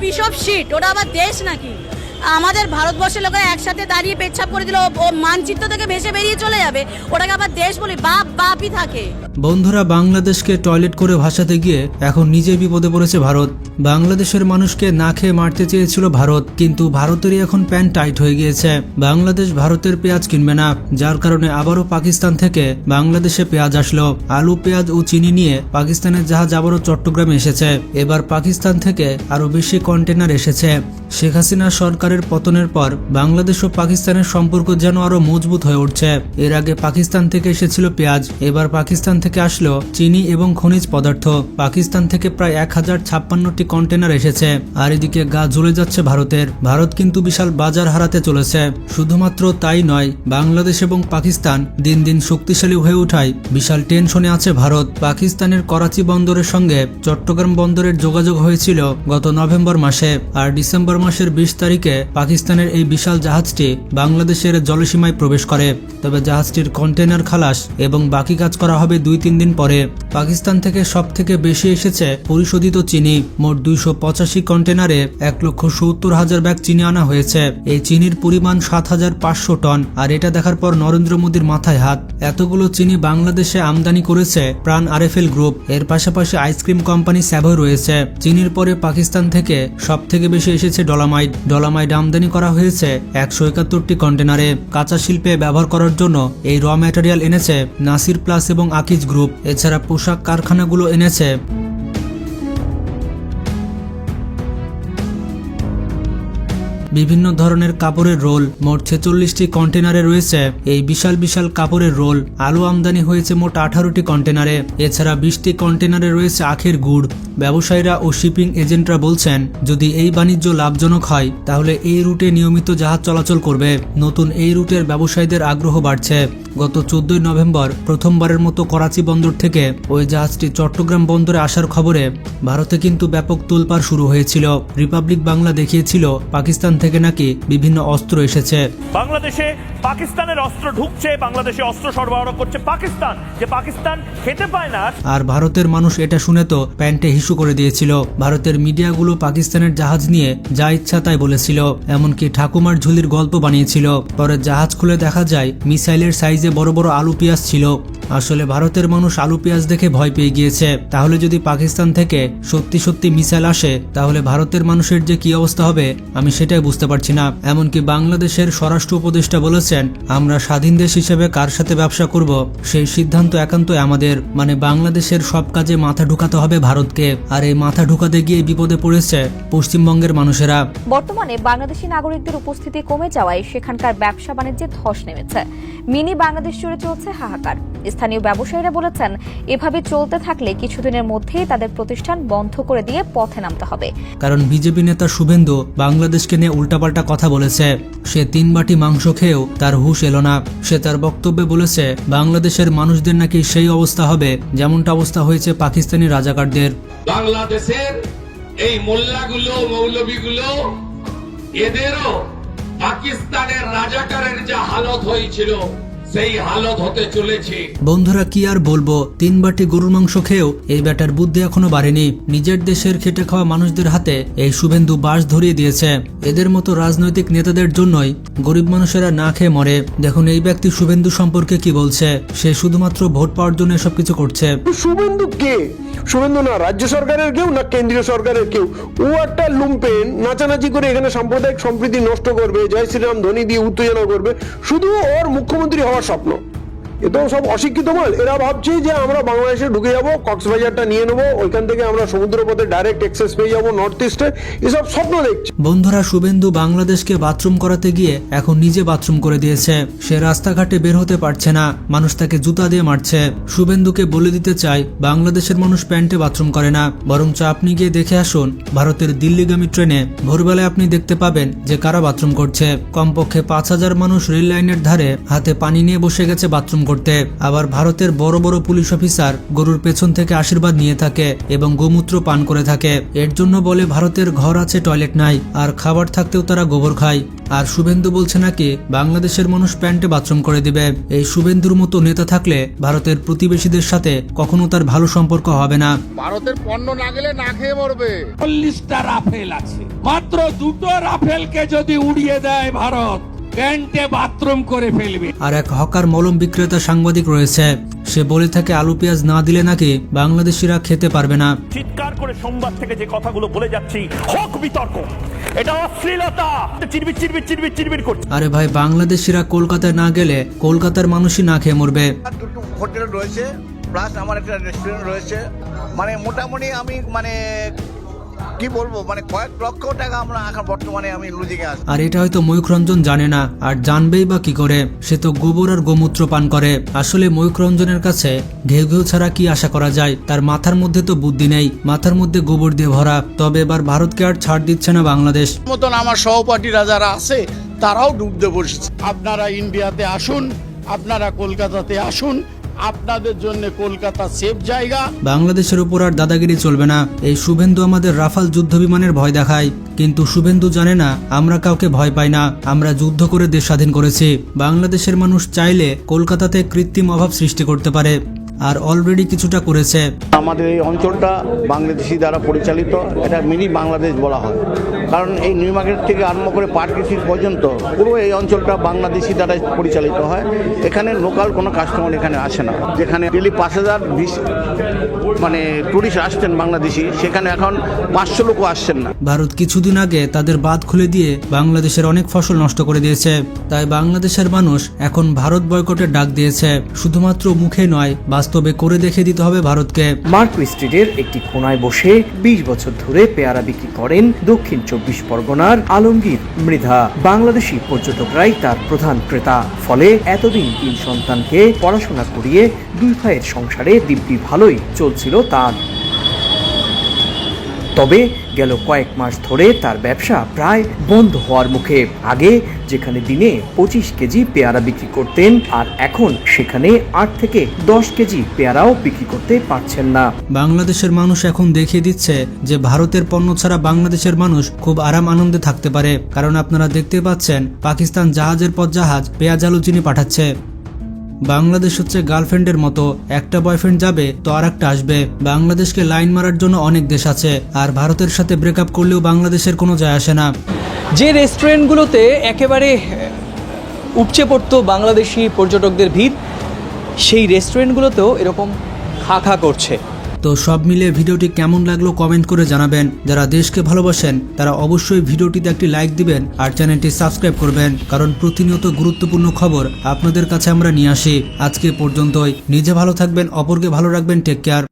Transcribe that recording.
Piece of shit, ওটা আবার দেশ নাকি? আমাদের ভারতবর্ষের লোকেরা একসাথে দাঁড়িয়ে পেচ্ছাপ করে দিল, ও মানচিত্র থেকে ভেসে বেরিয়ে চলে যাবে, ওটাকে আবার দেশ বলি? বাপ বাপই থাকে। বন্ধুরা, বাংলাদেশকে টয়লেট করে ভাসাতে গিয়ে এখন নিজে বিপদে পড়েছে ভারত। বাংলাদেশের মানুষকে না খেয়ে মারতে চেয়েছিল ভারত, কিন্তু ভারতেরই এখন প্যান টাইট হয়ে গিয়েছে। বাংলাদেশ ভারতের পেঁয়াজ কিনবে না, যার কারণে আবারও পাকিস্তান থেকে বাংলাদেশে পেঁয়াজ আসলো। আলু, পেঁয়াজ ও চিনি নিয়ে পাকিস্তানের জাহাজ আবারও চট্টগ্রামে এসেছে। এবার পাকিস্তান থেকে আরো বেশি কন্টেনার এসেছে। শেখ হাসিনা সরকারের পতনের পর বাংলাদেশ ও পাকিস্তানের সম্পর্ক যেন আরো মজবুত হয়ে উঠছে। এর আগে পাকিস্তান থেকে এসেছিল পেঁয়াজ, এবার পাকিস্তান থেকে আসলো চিনি এবং খনিজ পদার্থ। পাকিস্তান থেকে প্রায় 1056টি কন্টেনার এসেছে। আর এদিকে গা জ্বলে যাচ্ছে ভারতের। ভারত কিন্তু বিশাল বাজার হারাতে চলেছে। শুধুমাত্র তাই নয়, বাংলাদেশ এবং পাকিস্তান দিন দিন শক্তিশালী হয়ে ওঠায় বিশাল টেনশনে আছে ভারত। পাকিস্তানের করাচি বন্দরের সঙ্গে চট্টগ্রাম বন্দরের যোগাযোগ হয়েছিল গত নভেম্বর মাসে, আর ডিসেম্বর মাসের 20 তারিখে পাকিস্তানের এই বিশাল জাহাজটি বাংলাদেশের জলসীমায় প্রবেশ করে। তবে জাহাজটির কন্টেনার খালাস এবং বাকি কাজ করা হবে 2-3 দিন পরে। পাকিস্তান থেকে সব থেকে বেশি এসেছে পরিশোধিত চিনি। মোট 285 কন্টেনারে 1,70,000 ব্যাগ চিনি আনা হয়েছে। এই চিনির পরিমাণ 7,500 টন। আর এটা দেখার পর নরেন্দ্র মোদীর মাথায় হাত। এতগুলো চিনি বাংলাদেশে আমদানি করেছে প্রাণ RFL গ্রুপ। এর পাশাপাশি আইসক্রিম কোম্পানি স্যাভয় রয়েছে। চিনির পরে পাকিস্তান থেকে সব থেকে বেশি এসেছে ডলামাইট। ডলামাইট আমদানি করা হয়েছে 171টি কন্টেনারে। কাঁচা শিল্পে ব্যবহার করার জন্য এই র ম্যাটেরিয়াল এনেছে নাসির প্লাস এবং আকিজ গ্রুপ। এছাড়া পোশাক কারখানাগুলো এনেছে বিভিন্ন ধরনের কাপড়ের রোল। মোট 46টি কন্টেনারে রয়েছে এই বিশাল বিশাল কাপড়ের রোল। আলু আমদানি হয়েছে মোট 18টি কন্টেনারে। এছাড়া 20টি কন্টেনারে রয়েছে আখের গুড়। ব্যবসায়ীরা ও শিপিং এজেন্টরা বলছেন, যদি এই বাণিজ্য লাভজনক হয় তাহলে এই রুটে নিয়মিত জাহাজ চলাচল করবে। নতুন এই রুটের ব্যবসায়ীদের আগ্রহ বাড়ছে। গত 14 নভেম্বর প্রথমবারের মতো করাচি বন্দর থেকে ওই জাহাজটি চট্টগ্রাম বন্দরে আসার খবরে ভারতে কিন্তু ব্যাপক তোলপাড় শুরু হয়েছিল। রিপাবলিক বাংলা দেখিয়েছিল পাকিস্তান থেকে নাকি বিভিন্ন অস্ত্র এসেছে। বাংলাদেশে পাকিস্তানের অস্ত্র ঢুকছে, বাংলাদেশে অস্ত্র সরবরাহ করছে পাকিস্তান, যে পাকিস্তান খেতে পায় না। আর ভারতের মানুষ এটা শুনে তো প্যান্টে হিসু করে দিয়েছিল। ভারতের মিডিয়াগুলো পাকিস্তানের জাহাজ নিয়ে যা ইচ্ছা তাই বলেছিল, এমনকি ঠাকুমার ঝুলির গল্প বানিয়েছিল। পরে জাহাজ খুলে দেখা যায় মিসাইলের সাইজে বড় বড় আলু পেঁয়াজ ছিল। আসলে ভারতের মানুষ আলু পেঁয়াজ দেখে ভয় পেয়ে গিয়েছে। তাহলে যদি পাকিস্তান থেকে সত্যি সত্যি মিসাইল আসে তাহলে ভারতের মানুষের যে কি অবস্থা হবে আমি সেটাই বুঝতে পারছি না। এমনকি বাংলাদেশের স্বরাষ্ট্র উপদেষ্টা বলেছেন, আমরা স্বাধীন দেশ হিসেবে কার সাথে ব্যবসা করব সেই সিদ্ধান্ত একান্তই আমাদের। মানে বাংলাদেশের সব কাজে মাথা ঢুকাতে হবে ভারতকে। আর এই মাথা ঢুকাতে গিয়ে বিপদে পড়েছে পশ্চিমবঙ্গের মানুষেরা। বর্তমানে বাংলাদেশি নাগরিকদের উপস্থিতি কমে যাওয়ায় সেখানকার ব্যবসা বাণিজ্যে ধস নেমেছে। মিনি বাংলাদেশ জুড়ে চলছে হাহাকার। স্থানীয় ব্যবসায়ীরা বলেছেন, এভাবে চলতে থাকলে কিছুদিনের মধ্যেই তাদের প্রতিষ্ঠান বন্ধ করে দিয়ে পথে নামতে হবে। কারণ বিজেপি নেতা শুভেন্দু বাংলাদেশকে নিয়ে উল্টাপাল্টা কথা বলেছে। সে 3 বাটি মাংস খেয়েও তার হুঁশ এলো না। সে তার বক্তব্যে বলেছে, বাংলাদেশের মানুষদের নাকি সেই অবস্থা হবে যেমনটা অবস্থা হয়েছে পাকিস্তানি রাজাকারদের। বাংলাদেশের এই মোল্লাগুলো, মৌলবীগুলো, এদেরও পাকিস্তানের রাজাকারের যা হালত হয়েছিল সেই হালত হতে চলেছে। বন্ধুরা, কি আর বলবো, 3 বাটি গরুর মাংস খেয়েও এই ব্যাটার বুদ্ধি এখনো বাড়েনি। নিজের দেশের খেটে খাওয়া মানুষদের হাতে এই শুভেন্দু বাঁশ ধরিয়ে দিয়েছে। এদের মতো রাজনৈতিক নেতাদের জন্যই গরিব মানুষেরা না খেয়ে মরে। দেখুন এই ব্যক্তি শুভেন্দু সম্পর্কে কি বলছে। সে শুধুমাত্র ভোট পাওয়ার জন্য এসব কিছু করছে। শুভেন্দু কে? শুভেন্দু না রাজ্য সরকারের কেউ, না কেন্দ্রীয় সরকারের কেউ। ও একটা লুম্পেন, নাচানাচি করে এখানে সাম্প্রদায়িক সম্প্রীতি নষ্ট করবে, জয় শ্রীরাম ধ্বনি দিয়ে উত্তেজনা করবে। শুধু ওর মুখ্যমন্ত্রী হওয়ার স্বপ্ন। এ তো সব অশিক্ষিত মাল। এরা ভাবছে যে আমরা বাংলাদেশে ঢুকে যাবো, কক্সবাজারটা নিয়ে নেবো, ওইখান থেকে আমরা সমুদ্র পথে ডাইরেক্ট অ্যাক্সেস পেয়ে যাবো নর্থ ইস্টে। এসব স্বপ্ন দেখছে। বন্ধুরা, শুভেন্দু বাংলাদেশকে বাথরুম করাতে গিয়ে এখন নিজে বাথরুম করে দিয়েছে। সে রাস্তাঘাটে বের হতে পারছে না, মানুষ তাকে জুতা দিয়ে মারছে। শুভেন্দুকে বলে দিতে চাই, বাংলাদেশের মানুষ প্যান্টে বাথরুম করে না, বরঞ্চ আপনি গিয়ে দেখে আসুন ভারতের দিল্লিগামী ট্রেনে ভোরবেলায় আপনি দেখতে পাবেন যে কারা বাথরুম করছে। কমপক্ষে 5,000 মানুষ রেল লাইনের ধারে হাতে পানি নিয়ে বসে গেছে বাথরুম করতে। করতে। আবার ভারতের বড় বড় পুলিশ অফিসার গরুর পেছন থেকে আশীর্বাদ নিয়ে থাকে এবং গোমূত্র পান করে থাকে। এর জন্য বলে ভারতের ঘর আছে টয়লেট নাই, আর খাবার থাকতেও তারা গোবর খায়। আর শুভেন্দু বলছে নাকি বাংলাদেশের মানুষ প্যান্টে বাথরুম করে দিবে। এই শুভেন্দুর মতো নেতা থাকলে ভারতের প্রতিবেশীদের সাথে কখনো তার ভালো সম্পর্ক হবে না। ভারতের পণ্য না গেলে না খেয়ে মরবে। 40টা রাফেল আছে, মাত্র 2টো রাফেলকে যদি উড়িয়ে দেয় ভারত, প্যান্টে বাথরুম করে ফেলবে। আর এক হকার মলম বিক্রেতা সাংবাদিক রয়েছে, সে বলে থাকে আলু পেঁয়াজ না দিলে নাকি বাংলাদেশিরা খেতে পারবে না। চিৎকার করে সোমবার থেকে যে কথাগুলো বলে যাচ্ছি, হক বিতর্ক, এটা অশ্লীলতা, চিরবির চিরবির চিরবির চিরবির করছে। আরে ভাই, বাংলাদেশিরা কলকাতায় না গেলে কলকাতার মানুষই না খেয়ে মরবে। দুটো হোটেল রয়েছে, প্লাস আমার একটা রেস্টুরেন্ট রয়েছে। মানে মোটামুটি আমি কি বলবো, কয়েক লক্ষ টাকা আমরা এখন বর্তমানে আমি লুজিকে আছি। আর এটা হয়তো ময়ূখ রঞ্জন জানে না, আর জানবেই বা কি করে, সে তো গোবর আর গোমূত্র পান করে। আসলে ময়ূখ রঞ্জনের কাছে ঘেউ ঘেউ ছাড়া কি আশা করা যায়? তার মাথার মধ্যে তো বুদ্ধি নেই, মাথার মধ্যে গোবর দিয়ে ভরা। তবে এবার ভারতকে আর ছাড় দিচ্ছে না বাংলাদেশ। মতন আমার সহপাঠীরা যারা আছে তারাও ডুবতে বসেছে। আপনারা ইন্ডিয়াতে আসুন, আপনারা কলকাতাতে আসুন, আপনাদের জন্য কলকাতা সেফ জায়গা। বাংলাদেশের উপর আর দাদাগিরি চলবে না। এই শুভেন্দু আমাদের রাফাল যুদ্ধ বিমানের ভয় দেখায়, কিন্তু শুভেন্দু জানে না আমরা কাউকে ভয় পাই না, আমরা যুদ্ধ করে দেশ স্বাধীন করেছি। বাংলাদেশের মানুষ চাইলে কলকাতাতে কৃত্রিম অভাব সৃষ্টি করতে পারে, আর অলরেডি কিছুটা করেছে। আমাদের এই অঞ্চলটা বাংলাদেশি দ্বারা পরিচালিত, এটা মিনি বাংলাদেশ বলা হয়, কারণ এই নিউ মার্কেট থেকে আরম্ভ করে পাটকিসির পর্যন্ত পুরো এই অঞ্চলটা বাংলাদেশি দ্বারা পরিচালিত হয়। এখানে লোকাল কোনো কাস্টমার এখানে আসে না। যেখানে ডেলি 5,000 টুরিস্ট আসছেন বাংলাদেশি, সেখানে এখন 500 লোকও আসছেন না। ভারত কিছুদিন আগে তাদের বাঁধ খুলে দিয়ে বাংলাদেশের অনেক ফসল নষ্ট করে দিয়েছে। তাই বাংলাদেশের মানুষ এখন ভারত বয়কটের ডাক দিয়েছে। শুধুমাত্র মুখে নয়, বাস্তবে করে দেখে দিতে হবে ভারতকে। মার্ক স্ট্রিটের একটি কোনায় বসে 20 বছর ধরে পেয়ারা বিক্রি করেন দক্ষিণ 24 পরগনার আলমগীর মৃধা। বাংলাদেশি পর্যটকরাই তার প্রধান ক্রেতা। ফলে এতদিন 3 সন্তানকে পড়াশোনা করিয়ে 2 ভাইয়ের সংসারে দিব্যি ভালোই চলছিল তার। তবে গেল কয়েক মাস ধরে তার ব্যবসা প্রায় বন্ধ হওয়ার মুখে। আগে যেখানে দিনে 25 কেজি পেয়ারা বিক্রি করতেন, আর এখন সেখানে 8 থেকে 10 কেজি পেয়ারাও বিক্রি করতে পারছেন না। বাংলাদেশের মানুষ এখন দেখিয়ে দিচ্ছে যে ভারতের পণ্য ছাড়া বাংলাদেশের মানুষ খুব আরাম আনন্দে থাকতে পারে। কারণ আপনারা দেখতে পাচ্ছেন পাকিস্তান জাহাজের পর জাহাজ পেঁয়াজ আলু চিনি পাঠাচ্ছে। বাংলাদেশ হচ্ছে গার্লফ্রেন্ডের মতো, একটা বয়ফ্রেন্ড যাবে তো আর একটা আসবে। বাংলাদেশকে লাইন মারার জন্য অনেক দেশ আছে, আর ভারতের সাথে ব্রেকআপ করলেও বাংলাদেশের কোনো যায় আসে না। যে রেস্টুরেন্টগুলোতে একেবারে উপচে পড়তো বাংলাদেশি পর্যটকদের ভিড়, সেই রেস্টুরেন্টগুলোতেও এরকম খা খা করছে। তো সব মিলে ভিডিওটি কেমন লাগলো কমেন্ট করে জানাবেন। যারা দেশকে ভালোবাসেন তারা অবশ্যই ভিডিওটিতে একটি লাইক দিবেন আর চ্যানেলটি সাবস্ক্রাইব করবেন, কারণ প্রতিনিয়ত গুরুত্বপূর্ণ খবর আপনাদের কাছে আমরা নিয়ে আসি। আজকে পর্যন্তই। নিজে ভালো থাকবেন, অপরকে ভালো রাখবেন। Take care.